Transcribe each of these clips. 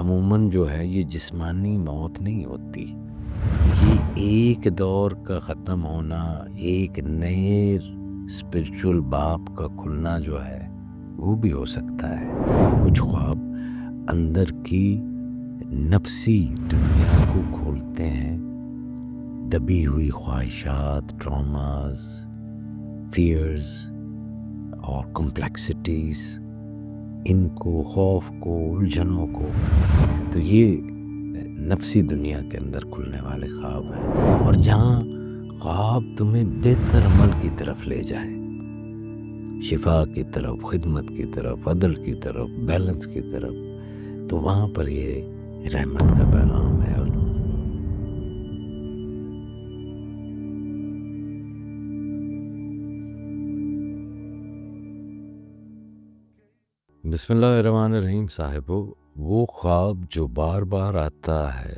عموماً جو ہے یہ جسمانی موت نہیں ہوتی، یہ ایک دور کا ختم ہونا، ایک نئے اسپرچول باب کا کھلنا جو ہے وہ بھی ہو سکتا ہے۔ کچھ خواب اندر کی نفسی دنیا کو کھولتے ہیں، دبی ہوئی خواہشات، ٹراماز، فیئرز اور کمپلیکسٹیز، ان کو، خوف کو، الجھنوں کو، تو یہ نفسی دنیا کے اندر کھلنے والے خواب ہیں۔ اور جہاں خواب تمہیں بہتر عمل کی طرف لے جائے، شفا کی طرف، خدمت کی طرف، عدل کی طرف، بیلنس کی طرف، تو وہاں پر یہ رحمت کا پیغام ہے۔ اور بسم اللہ الرحمن الرحیم صاحبو، وہ خواب جو بار بار آتا ہے،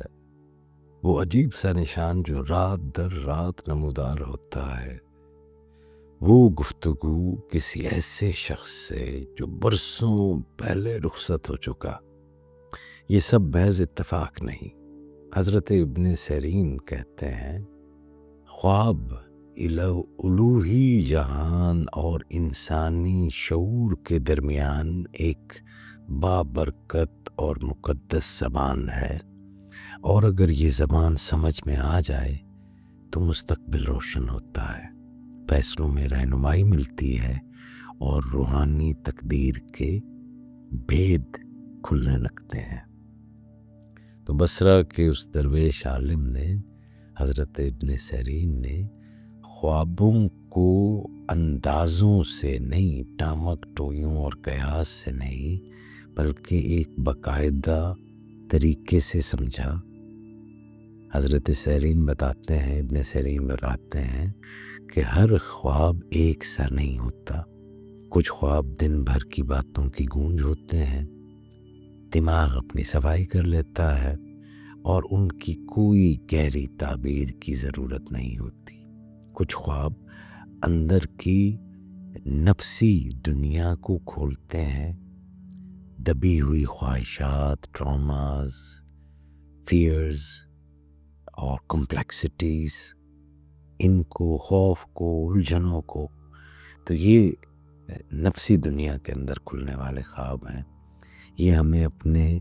وہ عجیب سا نشان جو رات در رات نمودار ہوتا ہے، وہ گفتگو کسی ایسے شخص سے جو برسوں پہلے رخصت ہو چکا، یہ سب محض اتفاق نہیں۔ حضرت ابن سیرین کہتے ہیں، خواب الوہی جہان اور انسانی شعور کے درمیان ایک بابرکت اور مقدس زبان ہے، اور اگر یہ زبان سمجھ میں آ جائے تو مستقبل روشن ہوتا ہے، فیصلوں میں رہنمائی ملتی ہے اور روحانی تقدیر کے بھید کھلنے لگتے ہیں۔ تو بصرہ کے اس درویش عالم نے، حضرت ابن سیرین نے، خوابوں کو اندازوں سے نہیں، ٹامک ٹوئیوں اور قیاس سے نہیں، بلکہ ایک باقاعدہ طریقے سے سمجھا۔ حضرت سیرین بتاتے ہیں، ابن سیرین بتاتے ہیں کہ ہر خواب ایک سا نہیں ہوتا۔ کچھ خواب دن بھر کی باتوں کی گونج ہوتے ہیں، دماغ اپنی صفائی کر لیتا ہے اور ان کی کوئی گہری تعبیر کی ضرورت نہیں ہوتی۔ کچھ خواب اندر کی نفسی دنیا کو کھولتے ہیں، دبی ہوئی خواہشات، ٹراماز، فیئرز اور کمپلیکسٹیز، ان کو، خوف کو، الجھنوں کو، تو یہ نفسی دنیا کے اندر کھلنے والے خواب ہیں۔ یہ ہمیں اپنے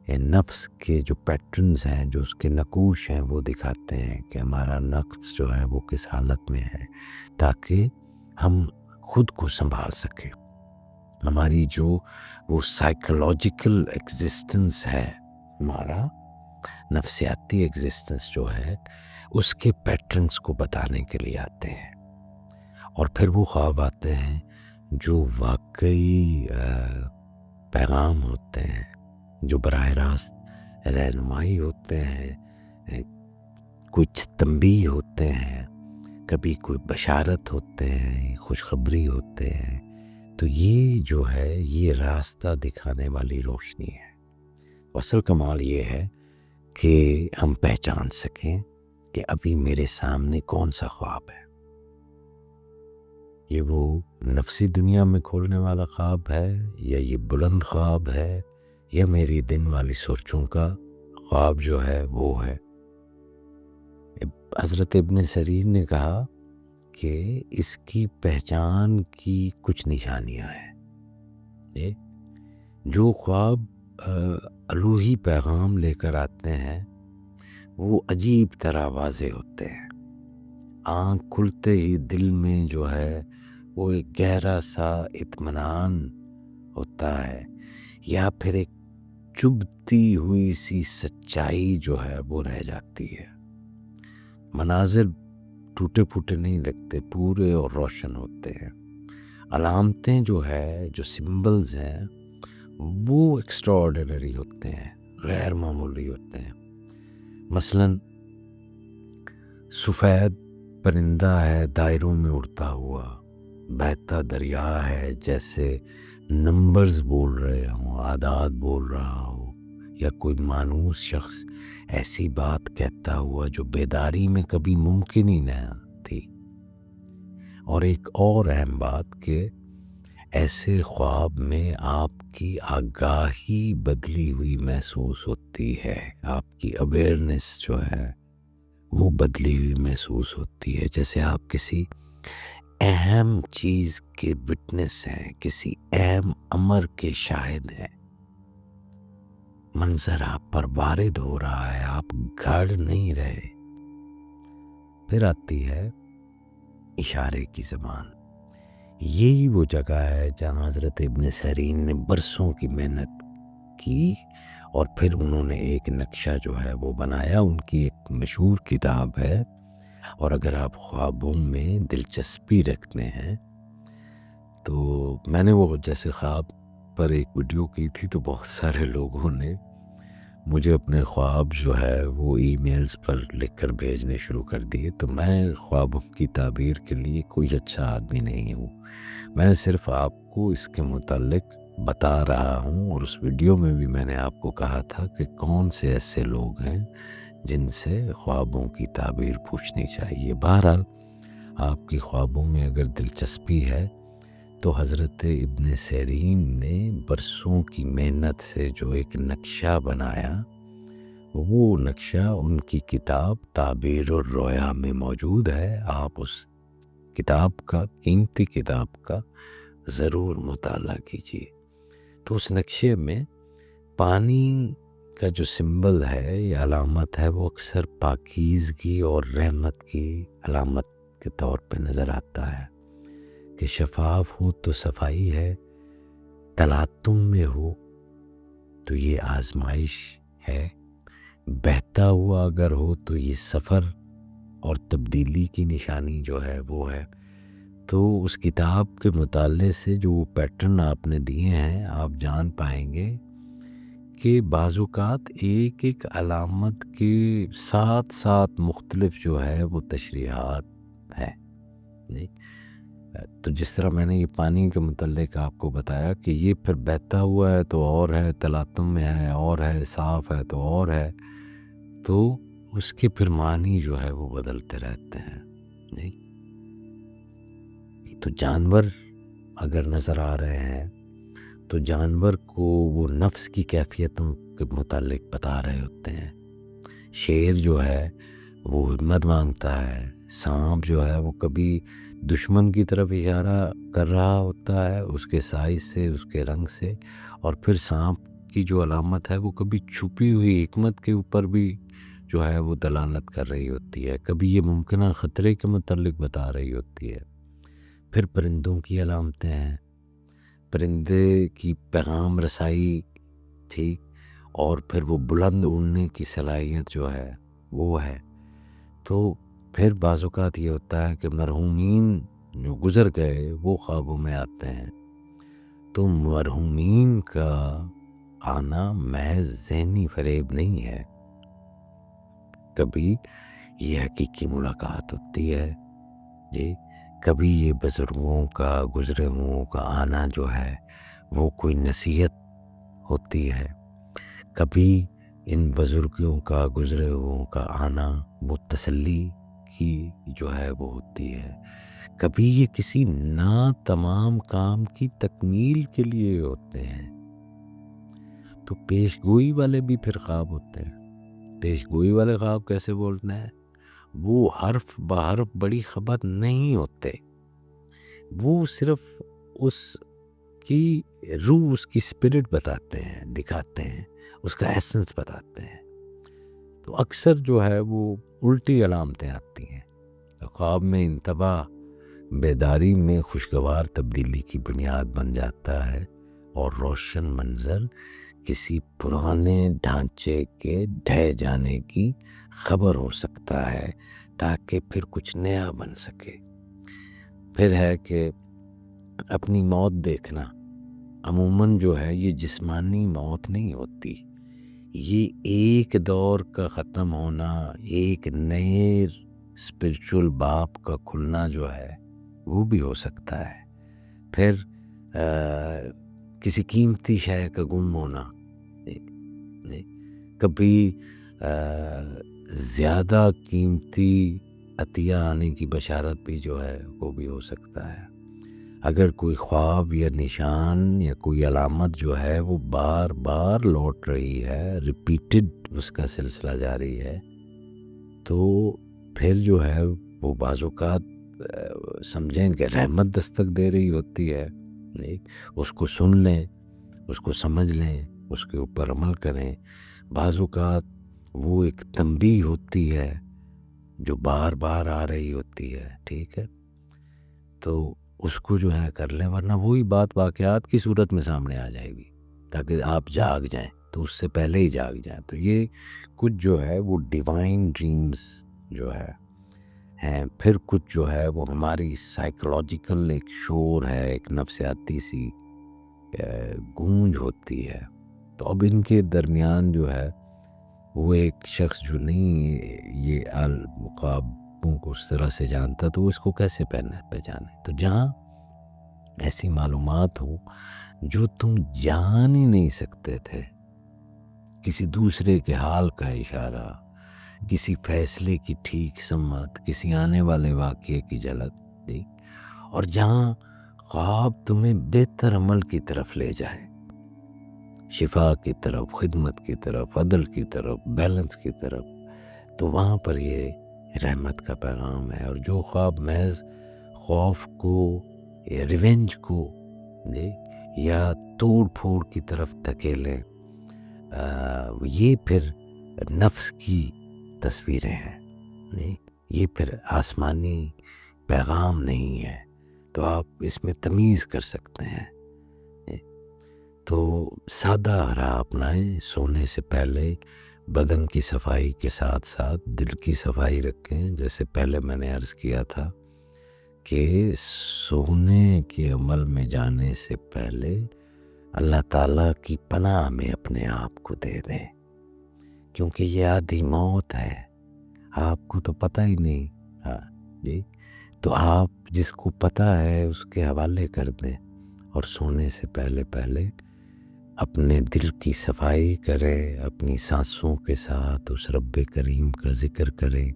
نفس کے جو پیٹرنز ہیں، جو اس کے نقوش ہیں، وہ دکھاتے ہیں کہ ہمارا نفس جو ہے وہ کس حالت میں ہے، تاکہ ہم خود کو سنبھال سکیں۔ ہماری جو وہ سائیکولوجیکل ایگزسٹنس ہے، ہمارا نفسیاتی ایگزسٹنس جو ہے، اس کے پیٹرنز کو بتانے کے لیے آتے ہیں۔ اور پھر وہ خواب آتے ہیں جو واقعی پیغام ہوتے ہیں، جو براہ راست رہنمائی ہوتے ہیں، کچھ تنبیہ ہوتے ہیں، کبھی کوئی بشارت ہوتے ہیں، خوشخبری ہوتے ہیں۔ تو یہ جو ہے، یہ راستہ دکھانے والی روشنی ہے۔ اصل کمال یہ ہے کہ ہم پہچان سکیں کہ ابھی میرے سامنے کون سا خواب ہے۔ یہ وہ نفسی دنیا میں کھولنے والا خواب ہے، یا یہ بلند خواب ہے، یا میری دن والی سوچوں کا خواب جو ہے وہ ہے۔ حضرت ابن سیرین نے کہا کہ اس کی پہچان کی کچھ نشانیاں ہیں۔ جو خواب الوہی پیغام لے کر آتے ہیں، وہ عجیب طرح واضح ہوتے ہیں۔ آنکھ کھلتے ہی دل میں جو ہے وہ ایک گہرا سا اطمینان ہوتا ہے، یا پھر ایک چبھتی ہوئی سی سچائی جو ہے وہ رہ جاتی ہے۔ مناظر ٹوٹے پھوٹے نہیں لگتے، پورے اور روشن ہوتے ہیں۔ علامتیں جو ہے، جو سمبلز ہیں، وہ ایکسٹراآرڈینری ہوتے ہیں، غیر معمولی ہوتے ہیں۔ مثلاً سفید پرندہ ہے دائروں میں اڑتا ہوا، بہتا دریا ہے جیسے نمبرز بول رہے ہوں، اعداد بول رہا ہو، یا کوئی مانوس شخص ایسی بات کہتا ہوا جو بیداری میں کبھی ممکن ہی نہ تھی۔ اور ایک اور اہم بات کہ ایسے خواب میں آپ کی آگاہی بدلی ہوئی محسوس ہوتی ہے، آپ کی اویئرنیس جو ہے وہ بدلی ہوئی محسوس ہوتی ہے، جیسے آپ کسی اہم چیز کے وٹنس ہیں، کسی اہم امر کے شاہد ہیں، منظر آپ پر وارد ہو رہا ہے، آپ گھڑ نہیں رہے۔ پھر آتی ہے اشارے کی زبان۔ یہی وہ جگہ ہے جہاں حضرت ابن سیرین نے برسوں کی محنت کی اور پھر انہوں نے ایک نقشہ جو ہے وہ بنایا۔ ان کی ایک مشہور کتاب ہے، اور اگر آپ خوابوں میں دلچسپی رکھتے ہیں تو میں نے وہ جیسے خواب پر ایک ویڈیو کی تھی، تو بہت سارے لوگوں نے مجھے اپنے خواب جو ہے وہ ای میلز پر لکھ کر بھیجنے شروع کر دیے۔ تو میں خوابوں کی تعبیر کے لیے کوئی اچھا آدمی نہیں ہوں، میں صرف آپ کو اس کے متعلق بتا رہا ہوں، اور اس ویڈیو میں بھی میں نے آپ کو کہا تھا کہ کون سے ایسے لوگ ہیں جن سے خوابوں کی تعبیر پوچھنی چاہیے۔ بہرحال آپ کی خوابوں میں اگر دلچسپی ہے تو حضرت ابن سیرین نے برسوں کی محنت سے جو ایک نقشہ بنایا، وہ نقشہ ان کی کتاب تعبیر الرؤیا میں موجود ہے۔ آپ اس کتاب کا، قیمتی کتاب کا ضرور مطالعہ کیجیے۔ تو اس نقشے میں پانی کا جو سمبل ہے یا علامت ہے، وہ اکثر پاکیزگی اور رحمت کی علامت کے طور پہ نظر آتا ہے، کہ شفاف ہو تو صفائی ہے، تلاطم میں ہو تو یہ آزمائش ہے، بہتا ہوا اگر ہو تو یہ سفر اور تبدیلی کی نشانی جو ہے وہ ہے۔ تو اس کتاب کے مطالعے سے جو وہ پیٹرن آپ نے دیے ہیں، آپ جان پائیں گے کہ بعض اوقات ایک ایک علامت کے ساتھ ساتھ مختلف جو ہے وہ تشریحات ہیں۔ جی، تو جس طرح میں نے یہ پانی کے متعلق آپ کو بتایا کہ یہ پھر بہتا ہوا ہے تو اور ہے، تلاطم میں ہے اور ہے، صاف ہے تو اور ہے، تو اس کے پھر معنی جو ہے وہ بدلتے رہتے ہیں۔ جی، تو جانور اگر نظر آ رہے ہیں تو جانور کو وہ نفس کی کیفیتوں کے متعلق بتا رہے ہوتے ہیں۔ شیر جو ہے وہ ہمت مانگتا ہے، سانپ جو ہے وہ کبھی دشمن کی طرف اشارہ کر رہا ہوتا ہے، اس کے سائز سے، اس کے رنگ سے، اور پھر سانپ کی جو علامت ہے وہ کبھی چھپی ہوئی حکمت کے اوپر بھی جو ہے وہ دلالت کر رہی ہوتی ہے، کبھی یہ ممکنہ خطرے کے متعلق بتا رہی ہوتی ہے۔ پھر پرندوں کی علامتیں ہیں، پرندے کی پیغام رسائی تھی، اور پھر وہ بلند اڑنے کی صلاحیت جو ہے وہ ہے۔ تو پھر بعض اوقات یہ ہوتا ہے کہ مرحومین جو گزر گئے وہ خوابوں میں آتے ہیں، تو مرحومین کا آنا محض ذہنی فریب نہیں ہے، کبھی یہ حقیقی ملاقات ہوتی ہے۔ جی، کبھی یہ بزرگوں کا، گزرے ہوں کا آنا جو ہے وہ کوئی نصیحت ہوتی ہے، کبھی ان بزرگوں کا، گزرے ہوں کا آنا وہ تسلی کی جو ہے وہ ہوتی ہے، کبھی یہ کسی ناتمام کام کی تکمیل کے لیے ہوتے ہیں۔ تو پیش گوئی والے بھی پھر خواب ہوتے ہیں۔ پیش گوئی والے خواب کیسے بولتے ہیں؟ وہ حرف بحرف بڑی خبر نہیں ہوتے، وہ صرف اس کی روح، اس کی اسپرٹ بتاتے ہیں، دکھاتے ہیں، اس کا ایسنس بتاتے ہیں۔ تو اکثر جو ہے وہ الٹی علامتیں آتی ہیں۔ خواب میں انتباہ بیداری میں خوشگوار تبدیلی کی بنیاد بن جاتا ہے، اور روشن منظر کسی پرانے ڈھانچے کے ڈھہ جانے کی خبر ہو سکتا ہے، تاکہ پھر کچھ نیا بن سکے۔ پھر ہے کہ اپنی موت دیکھنا، عموماً جو ہے یہ جسمانی موت نہیں ہوتی، یہ ایک دور کا ختم ہونا، ایک نئے اسپرچول باب کا کھلنا جو ہے وہ بھی ہو سکتا ہے۔ پھر کسی قیمتی شے کا گم ہونا، کبھی زیادہ قیمتی عطیہ آنے کی بشارت بھی جو ہے وہ بھی ہو سکتا ہے۔ اگر کوئی خواب یا نشان یا کوئی علامت جو ہے وہ بار بار لوٹ رہی ہے، ریپیٹڈ اس کا سلسلہ جاری ہے، تو پھر جو ہے وہ بعض اوقات سمجھیں کہ رحمت دستک دے رہی ہوتی ہے. نہیں، اس کو سن لیں، اس کو سمجھ لیں، اس کے اوپر عمل کریں. بعض اوقات وہ ایک تنبیہ ہوتی ہے جو بار بار آ رہی ہوتی ہے، ٹھیک ہے، تو اس کو جو ہے کر لیں، ورنہ وہی بات واقعات کی صورت میں سامنے آ جائے گی تاکہ آپ جاگ جائیں، تو اس سے پہلے ہی جاگ جائیں. تو یہ کچھ جو ہے وہ ڈیوائن ڈریمز جو ہے ہیں. پھر کچھ جو ہے وہ ہماری سائیکولوجیکل ایک شور ہے، ایک نفسیاتی سی گونج ہوتی ہے. تو اب ان کے درمیان جو ہے وہ ایک شخص جو نہیں یہ خوابوں کو اس طرح سے جانتا تو وہ اس کو کیسے پہچانے. تو جہاں ایسی معلومات ہوں جو تم جان ہی نہیں سکتے تھے، کسی دوسرے کے حال کا اشارہ، کسی فیصلے کی ٹھیک سمت، کسی آنے والے واقعے کی جھلک، اور جہاں خواب تمہیں بہتر عمل کی طرف لے جائے، شفا کی طرف، خدمت کی طرف، عدل کی طرف، بیلنس کی طرف، تو وہاں پر یہ رحمت کا پیغام ہے. اور جو خواب محض خوف کو یا ریونج کو یا توڑ پھوڑ کی طرف دھکیلیں، یہ پھر نفس کی تصویریں ہیں، نہیں، یہ پھر آسمانی پیغام نہیں ہے. تو آپ اس میں تمیز کر سکتے ہیں. تو سادہ راہ اپنائیں، سونے سے پہلے بدن کی صفائی کے ساتھ ساتھ دل کی صفائی رکھیں. جیسے پہلے میں نے عرض کیا تھا کہ سونے کے عمل میں جانے سے پہلے اللہ تعالیٰ کی پناہ میں اپنے آپ کو دے دیں، کیونکہ یہ آدھی موت ہے، آپ کو تو پتہ ہی نہیں. جی، تو آپ جس کو پتہ ہے اس کے حوالے کر دیں، اور سونے سے پہلے اپنے دل کی صفائی کریں، اپنی سانسوں کے ساتھ اس رب کریم کا ذکر کریں،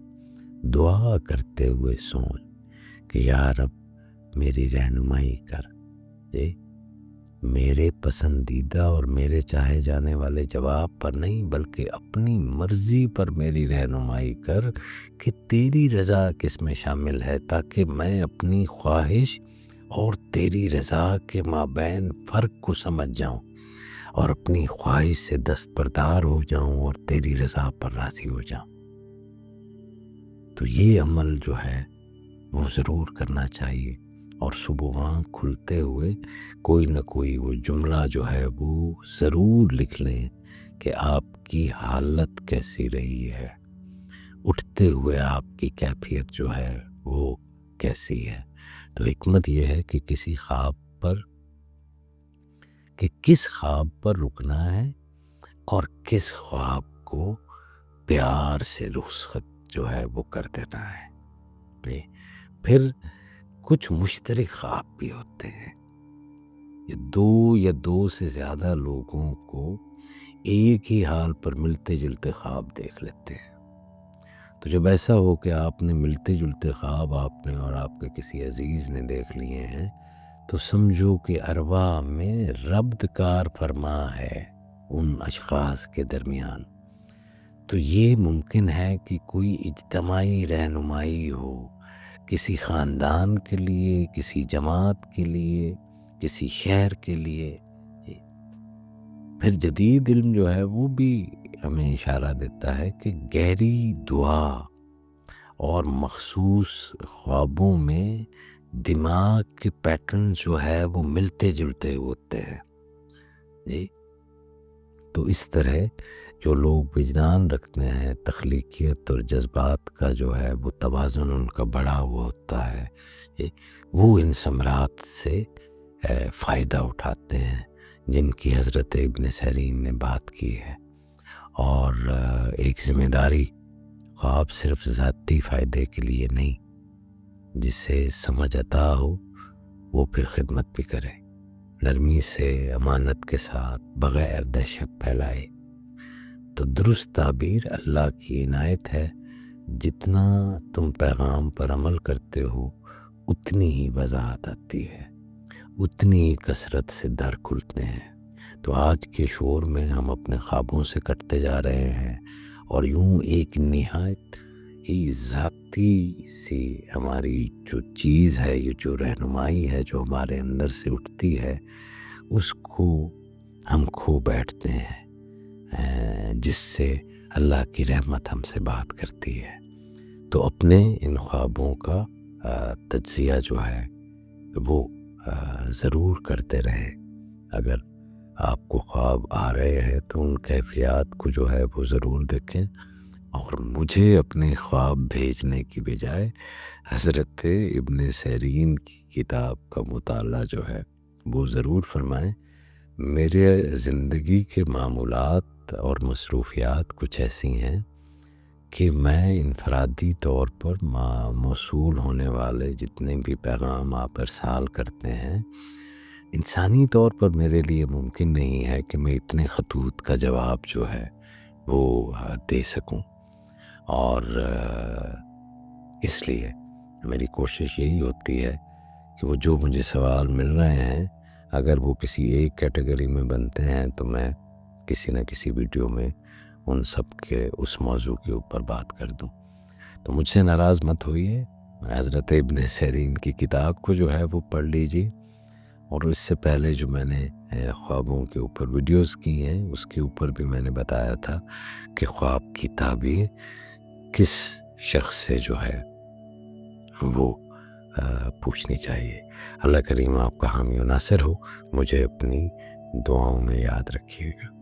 دعا کرتے ہوئے سوئیں کہ یا رب میری رہنمائی کر، میرے پسندیدہ اور میرے چاہے جانے والے جواب پر نہیں بلکہ اپنی مرضی پر میری رہنمائی کر کہ تیری رضا کس میں شامل ہے، تاکہ میں اپنی خواہش اور تیری رضا کے مابین فرق کو سمجھ جاؤں اور اپنی خواہش سے دستبردار ہو جاؤں اور تیری رضا پر راضی ہو جاؤں. تو یہ عمل جو ہے وہ ضرور کرنا چاہیے. اور صبح آنکھ کھلتے ہوئے کوئی نہ کوئی وہ جملہ جو ہے وہ ضرور لکھ لیں کہ آپ کی حالت کیسی رہی ہے، اٹھتے ہوئے آپ کی کیفیت جو ہے وہ کیسی ہے. تو حکمت یہ ہے کہ کس خواب پر رکنا ہے اور کس خواب کو پیار سے رخصت جو ہے وہ کر دینا ہے. پھر کچھ مشترک خواب بھی ہوتے ہیں، یہ دو سے زیادہ لوگوں کو ایک ہی حال پر ملتے جلتے خواب دیکھ لیتے ہیں. تو جب ایسا ہو کہ آپ نے ملتے جلتے خواب آپ نے اور آپ کے کسی عزیز نے دیکھ لیے ہیں، تو سمجھو کہ ارواح میں ربط کار فرما ہے ان اشخاص کے درمیان. تو یہ ممکن ہے کہ کوئی اجتماعی رہنمائی ہو، کسی خاندان کے لیے، کسی جماعت کے لیے، کسی شہر کے لیے. پھر جدید علم جو ہے وہ بھی ہمیں اشارہ دیتا ہے کہ گہری دعا اور مخصوص خوابوں میں دماغ کے پیٹرن جو ہے وہ ملتے جلتے ہوتے ہیں. تو اس طرح جو لوگ وجدان رکھتے ہیں، تخلیقیت اور جذبات کا جو ہے وہ توازن ان کا بڑا ہوا ہوتا ہے، وہ ان ثمرات سے فائدہ اٹھاتے ہیں جن کی حضرت ابن سیرین نے بات کی ہے. اور ایک ذمہ داری، خواب صرف ذاتی فائدے کے لیے نہیں، جس سے سمجھ عطا ہو وہ پھر خدمت بھی کرے، نرمی سے، امانت کے ساتھ، بغیر دہشت پھیلائے. تو درست تعبیر اللہ کی عنایت ہے، جتنا تم پیغام پر عمل کرتے ہو اتنی ہی وضاحت آتی ہے. اتنی ہی کثرت سے در کھلتے ہیں۔ تو آج کے شور میں ہم اپنے خوابوں سے کٹتے جا رہے ہیں، اور یوں ایک نہایت ہی ذاتی سی ہماری جو چیز ہے، یہ جو رہنمائی ہے جو ہمارے اندر سے اٹھتی ہے، اس کو ہم کھو بیٹھتے ہیں، جس سے اللہ کی رحمت ہم سے بات کرتی ہے۔ تو اپنے ان خوابوں کا تجزیہ جو ہے وہ ضرور کرتے رہیں۔ اگر آپ کو خواب آ رہے ہیں تو ان کیفیات کو جو ہے وہ ضرور دیکھیں، اور مجھے اپنے خواب بھیجنے کی بجائے حضرت ابن سیرین کی کتاب کا مطالعہ جو ہے وہ ضرور فرمائیں۔ میرے زندگی کے معمولات اور مصروفیات کچھ ایسی ہیں کہ میں انفرادی طور پر موصول ہونے والے جتنے بھی پیغام آپ ارسال کرتے ہیں، انسانی طور پر میرے لیے ممکن نہیں ہے کہ میں اتنے خطوط کا جواب جو ہے وہ دے سکوں، اور اس لیے میری کوشش یہی ہوتی ہے کہ وہ جو مجھے سوال مل رہے ہیں، اگر وہ کسی ایک کیٹیگری میں بنتے ہیں تو میں کسی نہ کسی ویڈیو میں ان سب کے اس موضوع کے اوپر بات کر دوں۔ تو مجھ سے ناراض مت ہوئیے، حضرت ابن سیرین کی کتاب کو جو ہے وہ پڑھ لیجیے، اور اس سے پہلے جو میں نے خوابوں کے اوپر ویڈیوز کی ہیں اس کے اوپر بھی میں نے بتایا تھا کہ خواب کی تعبیر کس شخص سے جو ہے وہ پوچھنی چاہیے۔ اللہ کریم آپ کا حامی و ناصر ہو، مجھے اپنی دعاؤں میں یاد رکھیے گا۔